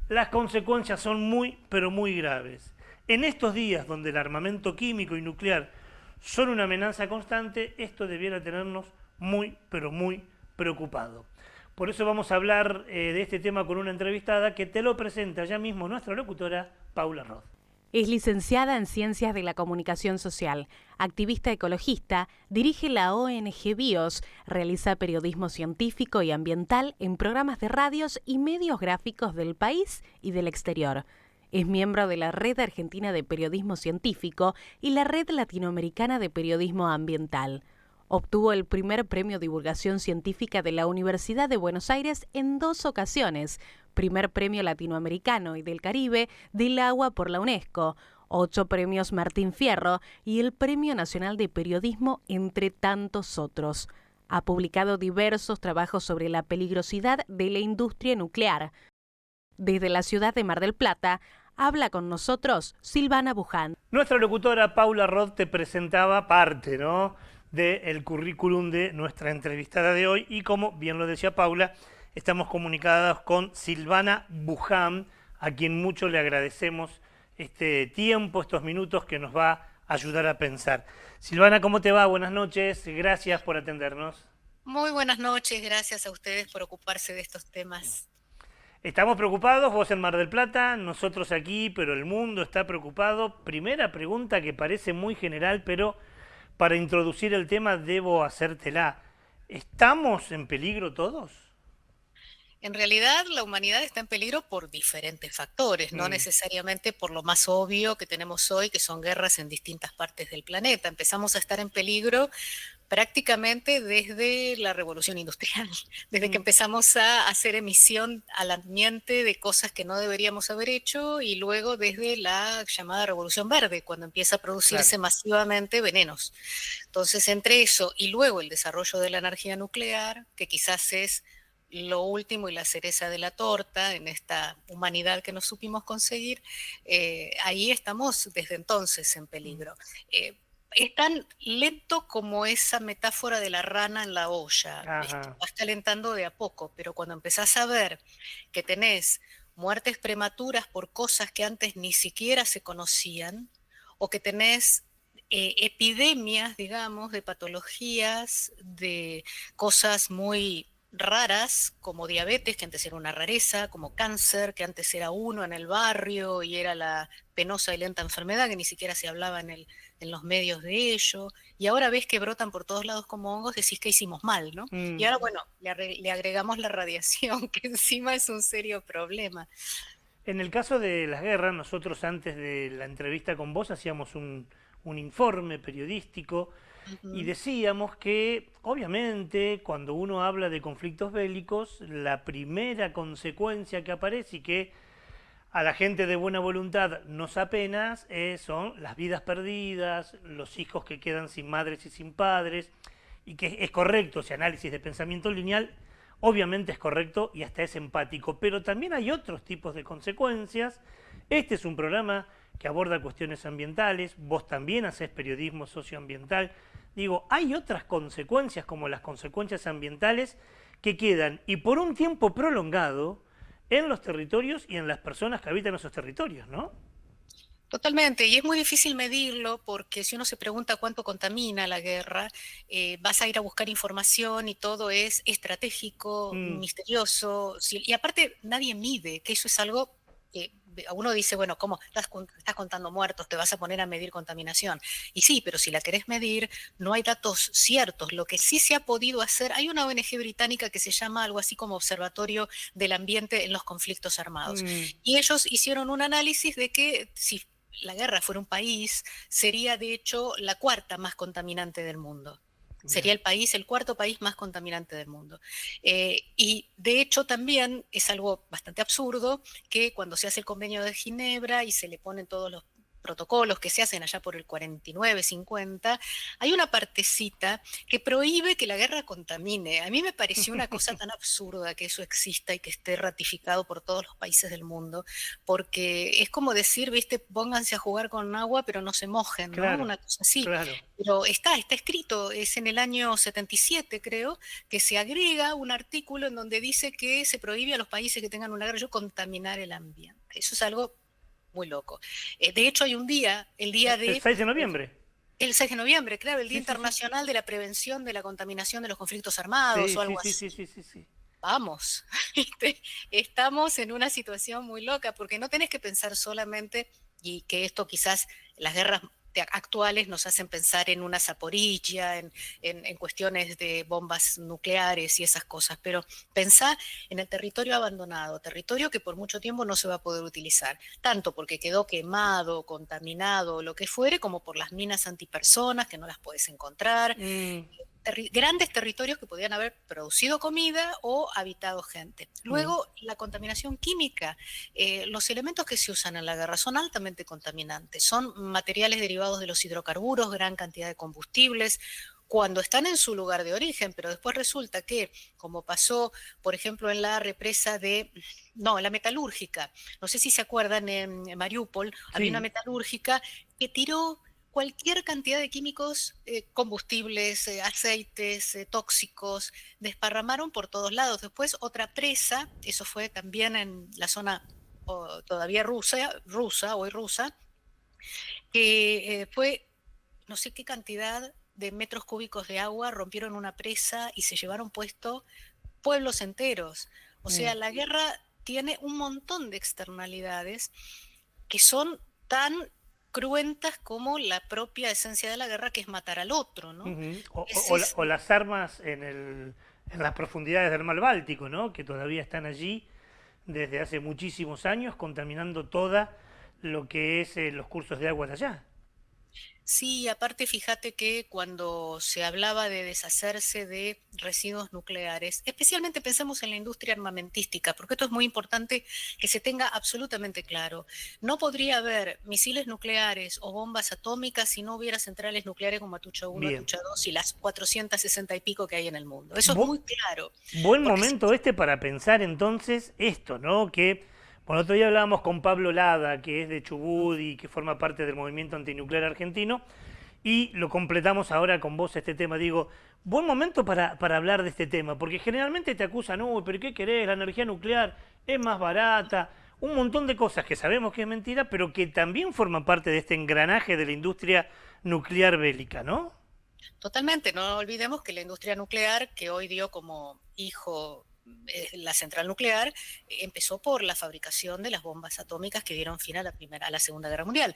las consecuencias son muy, pero muy graves. En estos días donde el armamento químico y nuclear son una amenaza constante, esto debiera tenernos muy, pero muy preocupado. Por eso vamos a hablar de este tema con una entrevistada que te lo presenta ya mismo nuestra locutora, Paula Roth. Es licenciada en Ciencias de la Comunicación Social, activista ecologista, dirige la ONG BIOS, realiza periodismo científico y ambiental en programas de radios y medios gráficos del país y del exterior. Es miembro de la Red Argentina de Periodismo Científico y la Red Latinoamericana de Periodismo Ambiental. Obtuvo el primer premio Divulgación Científica de la Universidad de Buenos Aires en 2 ocasiones, primer premio latinoamericano y del Caribe del agua por la UNESCO, 8 premios Martín Fierro y el Premio Nacional de Periodismo, entre tantos otros. Ha publicado diversos trabajos sobre la peligrosidad de la industria nuclear. Desde la ciudad de Mar del Plata, habla con nosotros Silvana Buján. Nuestra locutora Paula Roth te presentaba parte, ¿no?, del currículum de nuestra entrevistada de hoy, y como bien lo decía Paula, estamos comunicados con Silvana Buján, a quien mucho le agradecemos este tiempo, estos minutos que nos va a ayudar a pensar. Silvana, ¿cómo te va? Buenas noches, gracias por atendernos. Muy buenas noches, gracias a ustedes por ocuparse de estos temas. Estamos preocupados, vos en Mar del Plata, nosotros aquí, pero el mundo está preocupado. Primera pregunta que parece muy general, pero para introducir el tema debo hacértela. ¿Estamos en peligro todos? En realidad la humanidad está en peligro por diferentes factores, no necesariamente por lo más obvio que tenemos hoy, que son guerras en distintas partes del planeta. Empezamos a estar en peligro prácticamente desde la revolución industrial, desde que empezamos a hacer emisión al ambiente de cosas que no deberíamos haber hecho, y luego desde la llamada revolución verde, cuando empieza a producirse masivamente venenos. Entonces, entre eso y luego el desarrollo de la energía nuclear, que quizás es lo último y la cereza de la torta en esta humanidad que no supimos conseguir, ahí estamos desde entonces en peligro. Es tan lento como esa metáfora de la rana en la olla. Vas calentando de a poco, pero cuando empezás a ver que tenés muertes prematuras por cosas que antes ni siquiera se conocían, o que tenés epidemias, digamos, de patologías, de cosas muy raras, como diabetes, que antes era una rareza, como cáncer, que antes era uno en el barrio y era la penosa y lenta enfermedad, que ni siquiera se hablaba en los medios de ello, y ahora ves que brotan por todos lados como hongos, decís que hicimos mal, ¿no? Y ahora, bueno, le agregamos la radiación, que encima es un serio problema. En el caso de las guerras, nosotros antes de la entrevista con vos hacíamos un informe periodístico Y decíamos que, obviamente, cuando uno habla de conflictos bélicos, la primera consecuencia que aparece y que a la gente de buena voluntad nos apenas son las vidas perdidas, los hijos que quedan sin madres y sin padres, y que es correcto ese análisis de pensamiento lineal, obviamente es correcto y hasta es empático, pero también hay otros tipos de consecuencias. Este es un programa que aborda cuestiones ambientales, vos también hacés periodismo socioambiental. Digo, hay otras consecuencias como las consecuencias ambientales que quedan, y por un tiempo prolongado, en los territorios y en las personas que habitan esos territorios, ¿no? Totalmente, y es muy difícil medirlo porque si uno se pregunta cuánto contamina la guerra, vas a ir a buscar información y todo es estratégico, misterioso, y aparte nadie mide, que eso es algo que uno dice, bueno, ¿cómo? Estás contando muertos, te vas a poner a medir contaminación. Y sí, pero si la querés medir, no hay datos ciertos. Lo que sí se ha podido hacer, hay una ONG británica que se llama algo así como Observatorio del Ambiente en los Conflictos Armados. Y ellos hicieron un análisis de que si la guerra fuera un país, sería de hecho la cuarta más contaminante del mundo. Sería el cuarto país más contaminante del mundo. Y de hecho también es algo bastante absurdo que cuando se hace el convenio de Ginebra y se le ponen todos los protocolos que se hacen allá por el 49, 50, hay una partecita que prohíbe que la guerra contamine. A mí me pareció una cosa tan absurda que eso exista y que esté ratificado por todos los países del mundo, porque es como decir, viste, pónganse a jugar con agua, pero no se mojen, ¿no? Claro, Una cosa así. claro. Pero está escrito, es en el año 77, creo, que se agrega un artículo en donde dice que se prohíbe a los países que tengan una guerra contaminar el ambiente. Eso es algo muy loco. De hecho, hay un día, el día de... El 6 de noviembre. El 6 de noviembre, claro, el Día Internacional de la Prevención de la Contaminación de los Conflictos Armados o algo así. Sí. Vamos, estamos en una situación muy loca porque no tenés que pensar solamente, y que esto quizás las guerras actuales nos hacen pensar en una Zaporizhia, en cuestiones de bombas nucleares y esas cosas, pero pensá en el territorio abandonado, territorio que por mucho tiempo no se va a poder utilizar, tanto porque quedó quemado, contaminado, lo que fuere, como por las minas antipersonas que no las puedes encontrar, grandes territorios que podían haber producido comida o habitado gente. Luego, la contaminación química. Los elementos que se usan en la guerra son altamente contaminantes. Son materiales derivados de los hidrocarburos, gran cantidad de combustibles, cuando están en su lugar de origen, pero después resulta que, como pasó, por ejemplo, en la represa en la metalúrgica, no sé si se acuerdan, en Mariupol, había una metalúrgica que tiró cualquier cantidad de químicos, combustibles, aceites, tóxicos, desparramaron por todos lados. Después otra presa, eso fue también en la zona todavía rusa, que fue no sé qué cantidad de metros cúbicos de agua, rompieron una presa y se llevaron puesto pueblos enteros. O sea, la guerra tiene un montón de externalidades que son tan cruentas como la propia esencia de la guerra, que es matar al otro, ¿no? O las armas en las profundidades del mar Báltico, ¿no? Que todavía están allí desde hace muchísimos años, contaminando toda lo que es los cursos de agua de allá. Sí, aparte fíjate que cuando se hablaba de deshacerse de residuos nucleares, especialmente pensemos en la industria armamentística, porque esto es muy importante que se tenga absolutamente claro. No podría haber misiles nucleares o bombas atómicas si no hubiera centrales nucleares como Atucha 1, Atucha 2 y las 460 y pico que hay en el mundo. Eso es muy claro. Buen momento para pensar entonces esto, ¿no? Que... Bueno, otro día hablábamos con Pablo Lada, que es de Chubut y que forma parte del movimiento antinuclear argentino, y lo completamos ahora con vos este tema. Digo, buen momento para hablar de este tema, porque generalmente te acusan, pero ¿qué querés? La energía nuclear es más barata, un montón de cosas que sabemos que es mentira, pero que también forman parte de este engranaje de la industria nuclear bélica, ¿no? Totalmente, no olvidemos que la industria nuclear, que hoy dio como hijo la central nuclear, empezó por la fabricación de las bombas atómicas que dieron fin a la Segunda Guerra Mundial.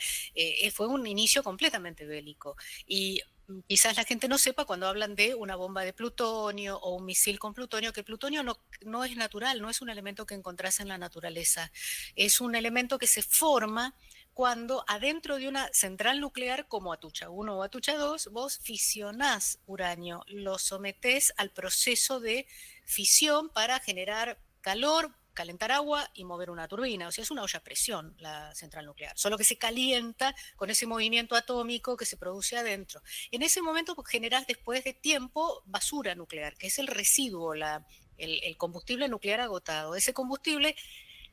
Fue un inicio completamente bélico y quizás la gente no sepa cuando hablan de una bomba de plutonio o un misil con plutonio, que el plutonio no es natural, no es un elemento que encontrás en la naturaleza, es un elemento que se forma cuando adentro de una central nuclear como Atucha 1 o Atucha 2, vos fisionás uranio, lo sometés al proceso de fisión para generar calor, calentar agua y mover una turbina. O sea, es una olla a presión la central nuclear, solo que se calienta con ese movimiento atómico que se produce adentro. En ese momento generás después de tiempo basura nuclear, que es el residuo, el combustible nuclear agotado. Ese combustible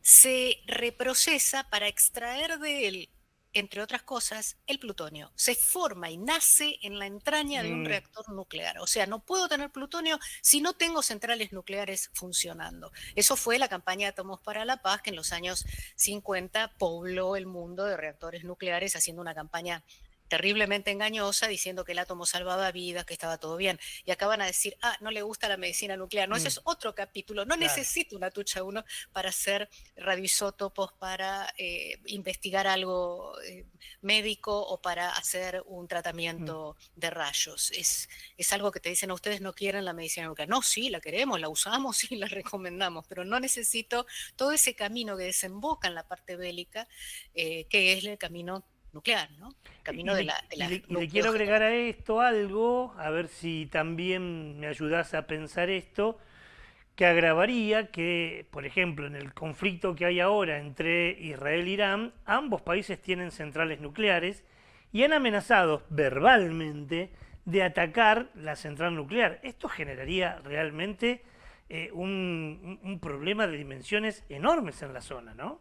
se reprocesa para extraer de él, entre otras cosas, el plutonio. Se forma y nace en la entraña de un reactor nuclear. O sea, no puedo tener plutonio si no tengo centrales nucleares funcionando. Eso fue la campaña Átomos para la Paz, que en los años 50 pobló el mundo de reactores nucleares, haciendo una campaña terriblemente engañosa, diciendo que el átomo salvaba vidas, que estaba todo bien. Y acaban a decir, no le gusta la medicina nuclear. No, ese es otro capítulo. No necesito una Atucha 1 para hacer radioisótopos, para investigar algo médico o para hacer un tratamiento de rayos. Es algo que te dicen a ustedes, no quieren la medicina nuclear. No, sí, la queremos, la usamos y la recomendamos, pero no necesito todo ese camino que desemboca en la parte bélica, que es el camino nuclear, ¿no? Camino de la le quiero agregar a esto algo, a ver si también me ayudás a pensar esto, que agravaría que, por ejemplo, en el conflicto que hay ahora entre Israel e Irán, ambos países tienen centrales nucleares y han amenazado verbalmente de atacar la central nuclear. Esto generaría realmente un problema de dimensiones enormes en la zona, ¿no?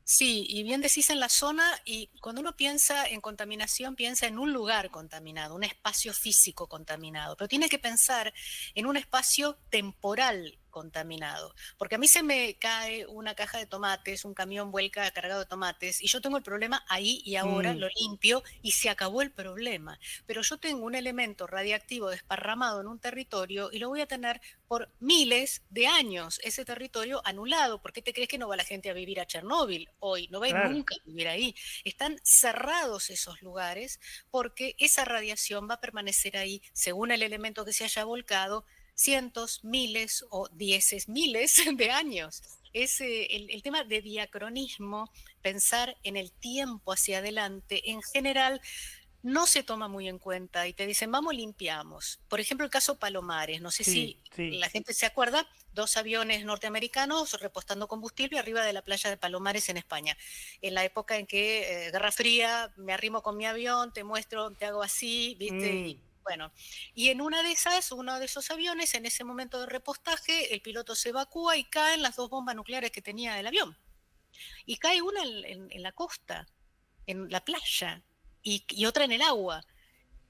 Sí, y bien decís en la zona, y cuando uno piensa en contaminación, piensa en un lugar contaminado, un espacio físico contaminado, pero tiene que pensar en un espacio temporal contaminado, porque a mí se me cae una caja de tomates, un camión vuelca cargado de tomates, y yo tengo el problema ahí y ahora, lo limpio y se acabó el problema, pero yo tengo un elemento radiactivo desparramado en un territorio y lo voy a tener por miles de años, ese territorio anulado. ¿Por qué te crees que no va la gente a vivir a Chernóbil hoy? No va a ir nunca a vivir ahí. Están cerrados esos lugares porque esa radiación va a permanecer ahí, según el elemento que se haya volcado, cientos, miles o dieces miles de años. Es el tema de diacronismo, pensar en el tiempo hacia adelante, en general no se toma muy en cuenta y te dicen, vamos, limpiamos. Por ejemplo, el caso Palomares, no sé si la gente se acuerda, 2 aviones norteamericanos repostando combustible arriba de la playa de Palomares en España. En la época en que, Guerra Fría, me arrimo con mi avión, te muestro, te hago así, ¿viste? Y, bueno, y en una de esas, uno de esos aviones, en ese momento de repostaje, el piloto se evacúa y caen las 2 bombas nucleares que tenía el avión. Y cae una en la costa, en la playa, y otra en el agua,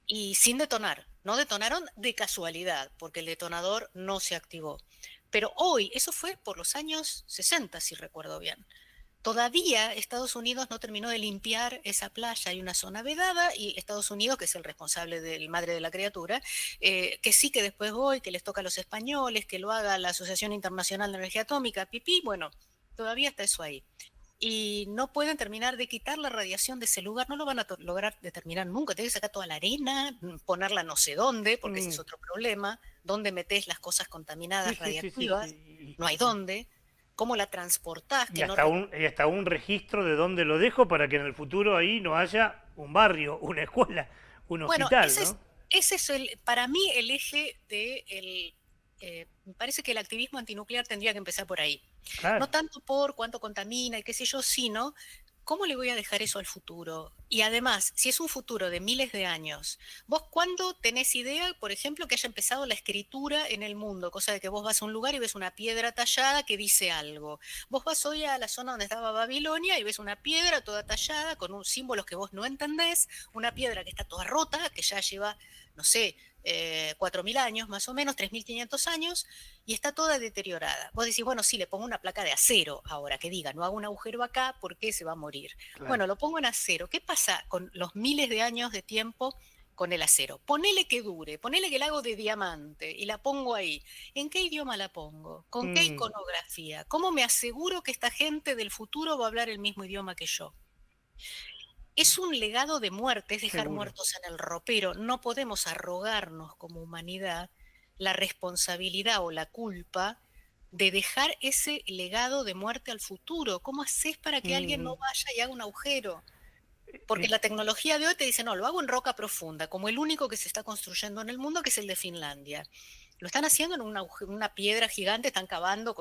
y sin detonar. No detonaron de casualidad, porque el detonador no se activó. Pero hoy, eso fue por los años 60, si recuerdo bien. Todavía Estados Unidos no terminó de limpiar esa playa, hay una zona vedada, y Estados Unidos, que es el responsable del madre de la criatura, que sí, que después voy, que les toca a los españoles, que lo haga la Asociación Internacional de Energía Atómica, bueno, todavía está eso ahí. Y no pueden terminar de quitar la radiación de ese lugar, no lo van a lograr determinar nunca. Tienes que sacar toda la arena, ponerla no sé dónde, porque ese es otro problema. ¿Dónde metes las cosas contaminadas radiactivas? No hay dónde. ¿Cómo la transportás? Y hasta un registro de dónde lo dejo para que en el futuro ahí no haya un barrio, una escuela, un hospital, ¿no? Ese es para mí el eje de me parece que el activismo antinuclear tendría que empezar por ahí. Claro. No tanto por cuánto contamina y qué sé yo, sino cómo le voy a dejar eso al futuro. Y además, si es un futuro de miles de años, ¿vos cuándo tenés idea, por ejemplo, que haya empezado la escritura en el mundo? Cosa de que vos vas a un lugar y ves una piedra tallada que dice algo. Vos vas hoy a la zona donde estaba Babilonia y ves una piedra toda tallada con un símbolos que vos no entendés, una piedra que está toda rota, que ya lleva, no sé, 4.000 años más o menos, 3.500 años, y está toda deteriorada. Vos decís, bueno, sí, le pongo una placa de acero ahora, que diga, no hago un agujero acá porque se va a morir. Claro. Bueno, lo pongo en acero. ¿Qué pasa con los miles de años de tiempo con el acero? Ponele que dure, ponele que la hago de diamante y la pongo ahí. ¿En qué idioma la pongo? ¿Con qué iconografía? ¿Cómo me aseguro que esta gente del futuro va a hablar el mismo idioma que yo? Es un legado de muerte, es dejar muertos en el ropero. No podemos arrogarnos como humanidad la responsabilidad o la culpa de dejar ese legado de muerte al futuro. ¿Cómo haces para que alguien no vaya y haga un agujero? Porque la tecnología de hoy te dice, no, lo hago en roca profunda, como el único que se está construyendo en el mundo, que es el de Finlandia. Lo están haciendo en una piedra gigante, están cavando,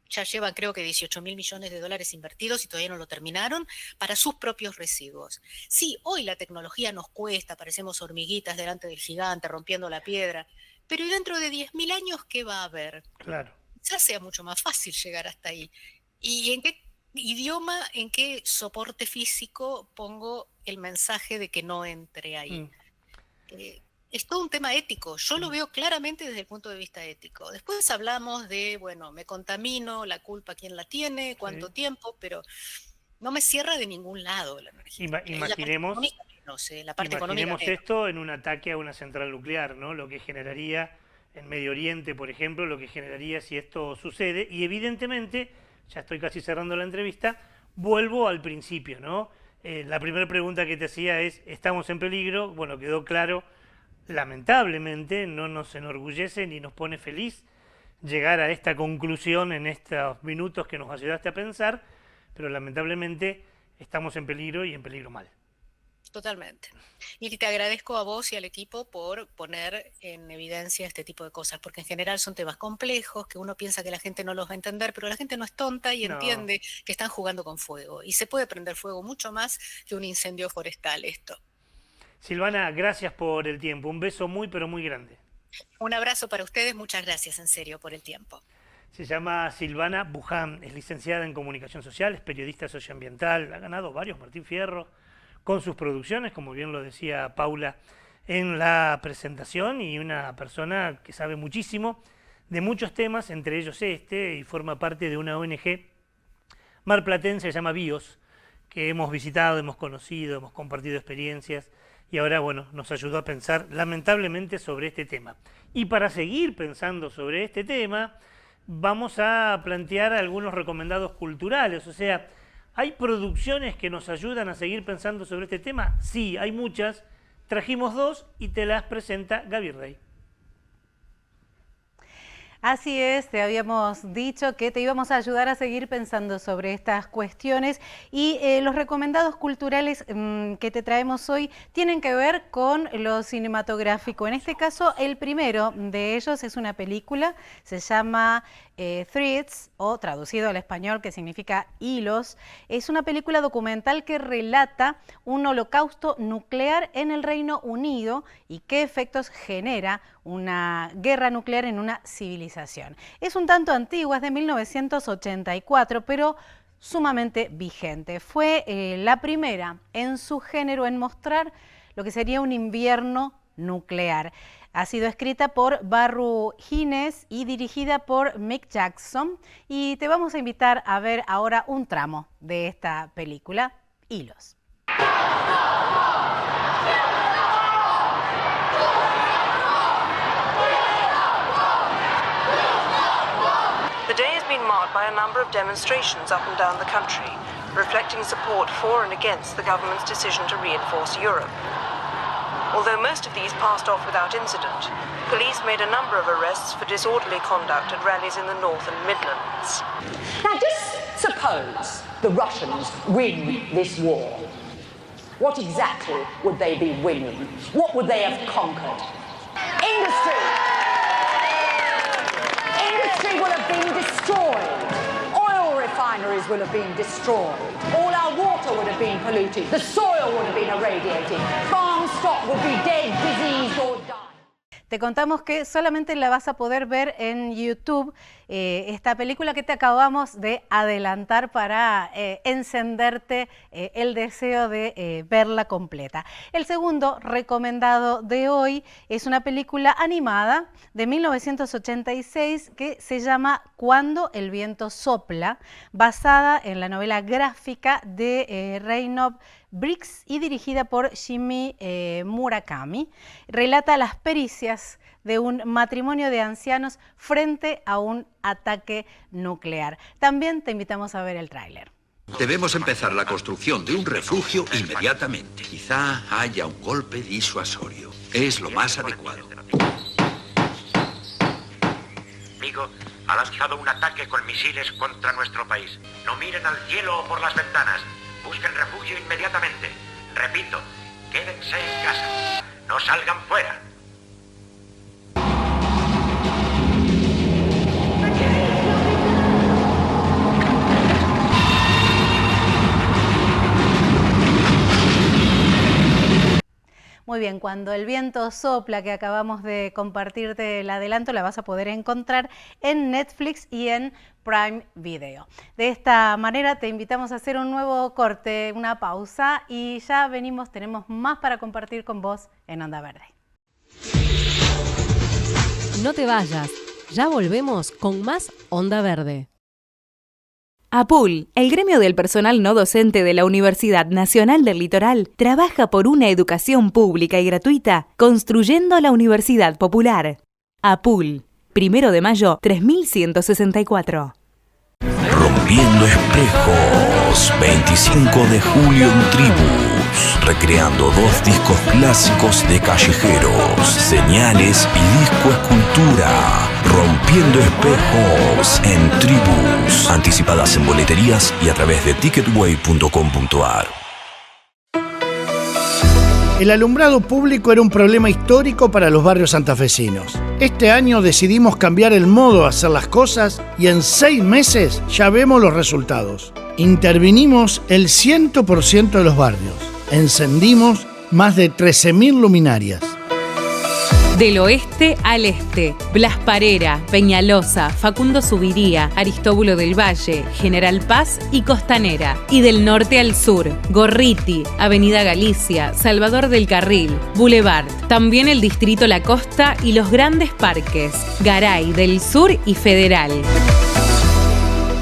ya llevan creo que 18.000 millones de dólares invertidos y todavía no lo terminaron, para sus propios residuos. Sí, hoy la tecnología nos cuesta, parecemos hormiguitas delante del gigante, rompiendo la piedra, pero ¿y dentro de 10.000 años qué va a haber? Claro. Ya sea mucho más fácil llegar hasta ahí. ¿Y en qué idioma, en qué soporte físico pongo el mensaje de que no entre ahí? Es todo un tema ético. Yo lo veo claramente desde el punto de vista ético. Después hablamos de, bueno, me contamino, la culpa quién la tiene, cuánto tiempo, pero no me cierra de ningún lado la energía. Imaginemos, la parte económica esto en un ataque a una central nuclear, ¿no? Lo que generaría en Medio Oriente, por ejemplo, lo que generaría si esto sucede. Y evidentemente, ya estoy casi cerrando la entrevista, vuelvo al principio, ¿no? La primera pregunta que te hacía es, ¿estamos en peligro? Bueno, quedó claro. Lamentablemente no nos enorgullece ni nos pone feliz llegar a esta conclusión en estos minutos que nos ayudaste a pensar, pero lamentablemente estamos en peligro y en peligro mal. Totalmente. Y te agradezco a vos y al equipo por poner en evidencia este tipo de cosas, porque en general son temas complejos, que uno piensa que la gente no los va a entender, pero la gente no es tonta y entiende que están jugando con fuego. Y se puede prender fuego mucho más que un incendio forestal esto. Silvana, gracias por el tiempo. Un beso muy, pero muy grande. Un abrazo para ustedes. Muchas gracias, en serio, por el tiempo. Se llama Silvana Buján, es licenciada en Comunicación Social, es periodista socioambiental, ha ganado varios Martín Fierro con sus producciones, como bien lo decía Paula en la presentación, y una persona que sabe muchísimo de muchos temas, entre ellos y forma parte de una ONG marplatense, se llama BIOS, que hemos visitado, hemos conocido, hemos compartido experiencias, y ahora, bueno, nos ayudó a pensar lamentablemente sobre este tema. Y para seguir pensando sobre este tema, vamos a plantear algunos recomendados culturales. O sea, ¿hay producciones que nos ayudan a seguir pensando sobre este tema? Sí, hay muchas. Trajimos dos y te las presenta Gaby Rey. Así es, te habíamos dicho que te íbamos a ayudar a seguir pensando sobre estas cuestiones y los recomendados culturales que te traemos hoy tienen que ver con lo cinematográfico. En este caso, el primero de ellos es una película, se llama Threads, o traducido al español, que significa hilos. Es una película documental que relata un holocausto nuclear en el Reino Unido y qué efectos genera una guerra nuclear en una civilización. Es un tanto antigua, es de 1984, pero sumamente vigente. Fue la primera en su género en mostrar lo que sería un invierno nuclear. Ha sido escrita por Barru Hines y dirigida por Mick Jackson. Y te vamos a invitar a ver ahora un tramo de esta película, Hilos. The day has been marked by a number of demonstrations up and down the country, reflecting support for and against the government's decision to reinforce Europe. Although most of these passed off without incident, police made a number of arrests for disorderly conduct at rallies in the North and Midlands. Now just suppose the Russians win this war. What exactly would they be winning? What would they have conquered? Industry! Industry will have been destroyed. Oil refineries will have been destroyed. All our water would have been polluted. The soil would have been irradiated. Farm stock would be dead, diseased or dying. Te contamos que solamente la vas a poder ver en YouTube, esta película que te acabamos de adelantar para encenderte el deseo de verla completa. El segundo recomendado de hoy es una película animada de 1986 que se llama Cuando el viento sopla, basada en la novela gráfica de Reynold Briggs y dirigida por Jimmy Murakami. Relata las pericias de un matrimonio de ancianos frente a un ataque nuclear. También te invitamos a ver el tráiler. Debemos empezar la construcción de un refugio inmediatamente. Quizá haya un golpe disuasorio. Es lo más adecuado. Amigo, ha lanzado un ataque con misiles contra nuestro país. No miren al cielo o por las ventanas. Busquen refugio inmediatamente. Repito, quédense en casa. No salgan fuera. Muy bien, cuando el viento sopla, que acabamos de compartirte el adelanto, la vas a poder encontrar en Netflix y en Prime Video. De esta manera te invitamos a hacer un nuevo corte, una pausa, y ya venimos, tenemos más para compartir con vos en Onda Verde. No te vayas, ya volvemos con más Onda Verde. APUL, el gremio del personal no docente de la Universidad Nacional del Litoral, trabaja por una educación pública y gratuita, construyendo la Universidad Popular. APUL, 1 de mayo, 3164. Rompiendo espejos, 25 de julio en Tribus, recreando 2 discos clásicos de Callejeros, Señales y Disco Escultura. Rompiendo espejos en Tribus, anticipadas en boleterías y a través de ticketway.com.ar. El alumbrado público era un problema histórico para los barrios santafesinos. Este año decidimos cambiar el modo de hacer las cosas y en 6 meses ya vemos los resultados. Intervinimos el 100% de los barrios. Encendimos más de 13.000 luminarias. Del oeste al este, Blas Parera, Peñalosa, Facundo Subiría, Aristóbulo del Valle, General Paz y Costanera. Y del norte al sur, Gorriti, Avenida Galicia, Salvador del Carril, Boulevard. También el distrito La Costa y los grandes parques, Garay del Sur y Federal.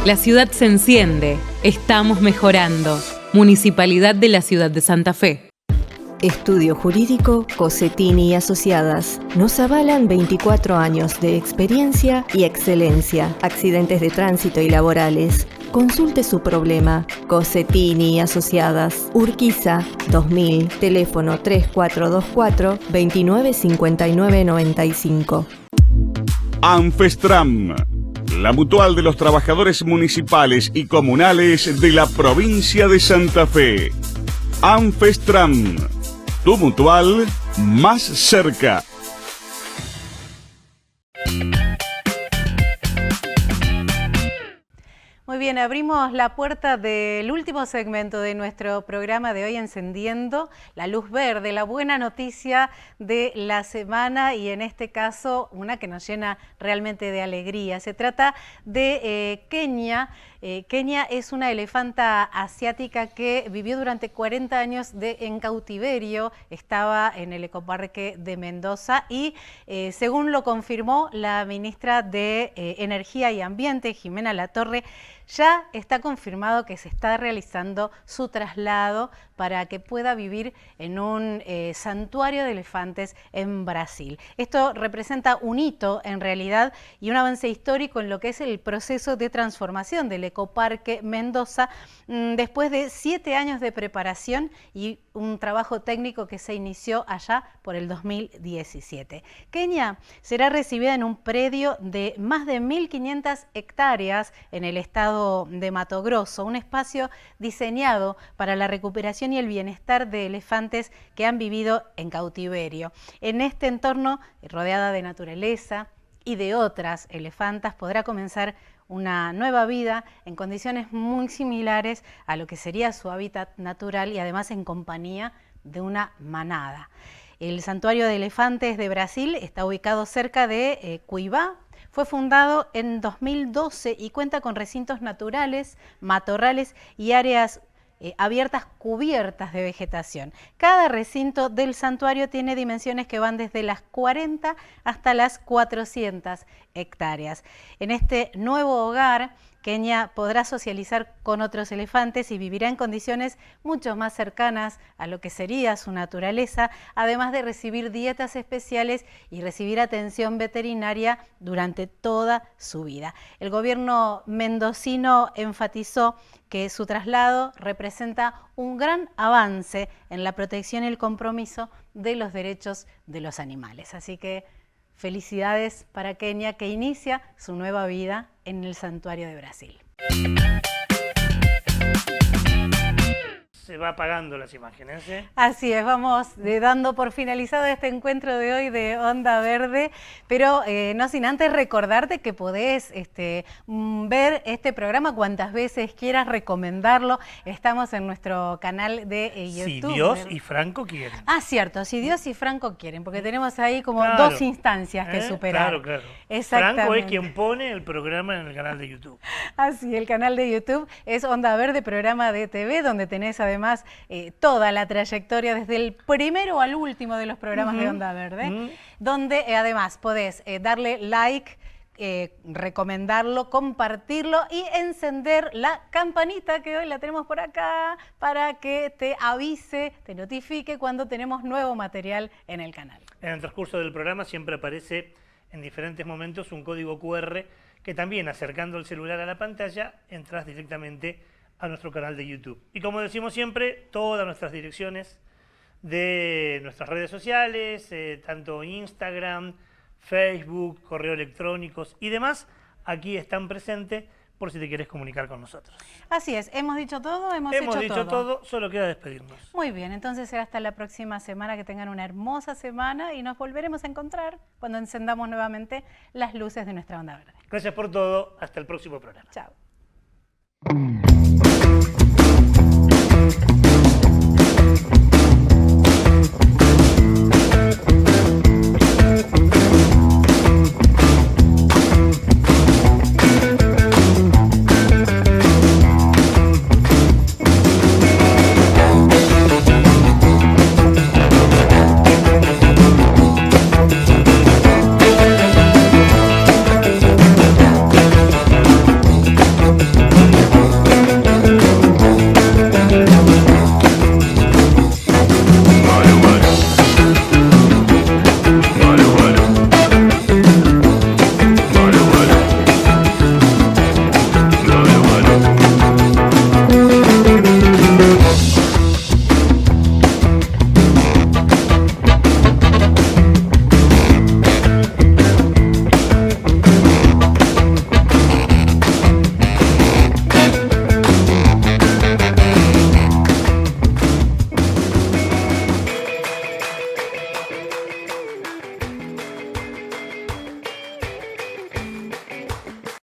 La ciudad se enciende, estamos mejorando. Municipalidad de la Ciudad de Santa Fe. Estudio Jurídico Cosetini y Asociadas. Nos avalan 24 años de experiencia y excelencia. Accidentes de tránsito y laborales. Consulte su problema. Cosetini y Asociadas. Urquiza 2000. Teléfono 3424 295995. Anfestram, la mutual de los trabajadores municipales y comunales de la provincia de Santa Fe. Anfestram, tu mutual más cerca. Muy bien, abrimos la puerta del último segmento de nuestro programa de hoy, encendiendo la luz verde, la buena noticia de la semana, y en este caso una que nos llena realmente de alegría. Se trata de Kenia. Kenia es una elefanta asiática que vivió durante 40 años en cautiverio, estaba en el ecoparque de Mendoza y según lo confirmó la ministra de Energía y Ambiente, Jimena Latorre, ya está confirmado que se está realizando su traslado para que pueda vivir en un santuario de elefantes en Brasil. Esto representa un hito en realidad y un avance histórico en lo que es el proceso de transformación del Ecoparque Mendoza después de 7 años de preparación y un trabajo técnico que se inició allá por el 2017. Kenia será recibida en un predio de más de 1.500 hectáreas en el estado de Mato Grosso, un espacio diseñado para la recuperación y el bienestar de elefantes que han vivido en cautiverio. En este entorno, rodeada de naturaleza y de otras elefantas, podrá comenzar una nueva vida en condiciones muy similares a lo que sería su hábitat natural y además en compañía de una manada. El Santuario de Elefantes de Brasil está ubicado cerca de Cuiabá. Fue fundado en 2012 y cuenta con recintos naturales, matorrales y áreas abiertas cubiertas de vegetación. Cada recinto del santuario tiene dimensiones que van desde las 40 hasta las 400 hectáreas. En este nuevo hogar, Kenia podrá socializar con otros elefantes y vivirá en condiciones mucho más cercanas a lo que sería su naturaleza, además de recibir dietas especiales y recibir atención veterinaria durante toda su vida. El gobierno mendocino enfatizó que su traslado representa un gran avance en la protección y el compromiso de los derechos de los animales. Así que felicidades para Kenia, que inicia su nueva vida en el Santuario de Brasil. se va apagando las imágenes. Así es, vamos dando por finalizado este encuentro de hoy de Onda Verde, pero no sin antes recordarte que podés ver este programa cuantas veces quieras, recomendarlo. Estamos en nuestro canal de YouTube. Si Dios y Franco quieren. Ah, cierto, si Dios y Franco quieren, porque tenemos ahí como Claro. 2 instancias que superar. Claro. Exactamente. Franco es quien pone el programa en el canal de YouTube. Así, el canal de YouTube es Onda Verde, programa de TV, donde tenés además toda la trayectoria desde el primero al último de los programas de Onda Verde, donde además podés darle like, recomendarlo, compartirlo y encender la campanita que hoy la tenemos por acá para que te avise, te notifique cuando tenemos nuevo material en el canal. En el transcurso del programa siempre aparece en diferentes momentos un código QR que también, acercando el celular a la pantalla, entras directamente a nuestro canal de YouTube. Y como decimos siempre, todas nuestras direcciones de nuestras redes sociales, tanto Instagram, Facebook, correo electrónicos y demás, aquí están presentes por si te quieres comunicar con nosotros. Así es, hemos dicho todo, hemos dicho todo, solo queda despedirnos. Muy bien, entonces será hasta la próxima semana, que tengan una hermosa semana y nos volveremos a encontrar cuando encendamos nuevamente las luces de nuestra Onda Verde. Gracias por todo, hasta el próximo programa. Chao.